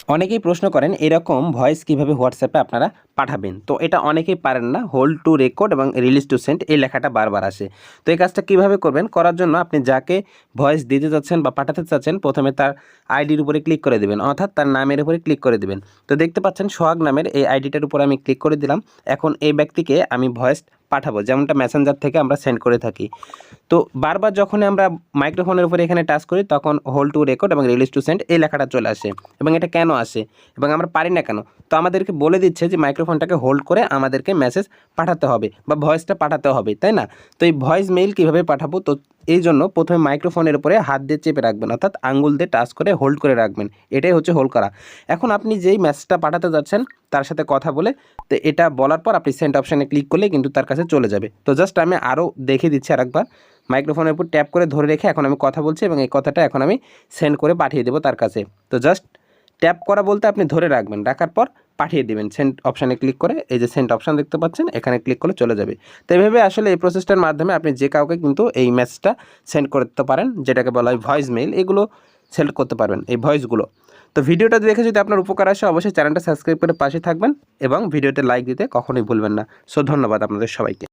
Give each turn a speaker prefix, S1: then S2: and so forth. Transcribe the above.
S1: অনেকেই প্রশ্ন করেন এরকম ভয়েস কিভাবে হোয়াটসঅ্যাপে আপনারা পাঠাবেন। তো এটা অনেকেই পারেন না। হোল্ড টু রেকর্ড এবং রিলিজ টু সেন্ড এই লেখাটা বারবার আসে। তো এই কাজটা কিভাবে করবেন? করার জন্য আপনি যাকে ভয়েস দিতে চাচ্ছেন বা পাঠাতে চাচ্ছেন প্রথমে তার আইডির উপরে ক্লিক করে দেবেন, অর্থাৎ তার নামের উপরে ক্লিক করে দেবেন। তো দেখতে পাচ্ছেন সোহাগ নামের এই আইডিটার উপরে আমি ক্লিক করে দিলাম। এখন এই ব্যক্তিকে আমি ভয়েস পাঠাবো, যেমনটা মেসেঞ্জার থেকে আমরা সেন্ড করে থাকি। তো বারবার যখনই আমরা মাইক্রোফোনের উপরে এখানে টাচ করি তখন হোল্ড টু রেকর্ড এবং রিলিজ টু সেন্ড এই লেখাটা চলে আসে। এবং এটা কেন আসে এবং আমরা পারি না কেন? তো আমাদেরকে বলে দিচ্ছে যে মাইক্রোফোনটাকে হোল্ড করে আমাদেরকে মেসেজ পাঠাতে হবে বা ভয়েসটা পাঠাতে হবে, তাই না? তো এই ভয়েস মেইল কীভাবে পাঠাবো? তো এই জন্য প্রথমে মাইক্রোফোনের উপরে হাত দিয়ে চেপে রাখবেন, অর্থাৎ আঙ্গুল দিয়ে টাচ করে হোল্ড করে রাখবেন। এটাই হচ্ছে হোল্ড করা। এখন আপনি যেই মেসেজটা পাঠাতে যাচ্ছেন তার সাথে কথা বলে, তো এটা বলার পর আপনি সেন্ড অপশানে ক্লিক করলে কিন্তু তার কাছে চলে যাবে। তো জাস্ট আমি আরও দেখিয়ে দিচ্ছি আরেকবার। মাইক্রোফোনের উপর ট্যাপ করে ধরে রেখে এখন আমি কথা বলছি এবং এই কথাটা এখন আমি সেন্ড করে পাঠিয়ে দেবো তার কাছে। তো জাস্ট ট্যাপ করা বলতে আপনি ধরে রাখবেন, রাখার পর পাঠিয়ে দেবেন সেন্ড অপশানে ক্লিক করে। এই যে সেন্ড অপশান দেখতে পাচ্ছেন, এখানে ক্লিক করলে চলে যাবে। তো এইভাবে আসলে এই প্রসেসটার মাধ্যমে আপনি যে কাউকে কিন্তু এই মেসেজটা সেন্ড করতে পারেন, যেটাকে বলা হয় ভয়েস মেইল। এগুলো সেন্ড করতে পারবেন এই ভয়েসগুলো। তো ভিডিওটা দেখে যদি আপনার উপকার আসে অবশ্যই চ্যানেলটা সাবস্ক্রাইব করে পাশে থাকবেন এবং ভিডিওতে লাইক দিতে কখনোই ভুলবেন না। সো ধন্যবাদ আপনাদের সবাইকে।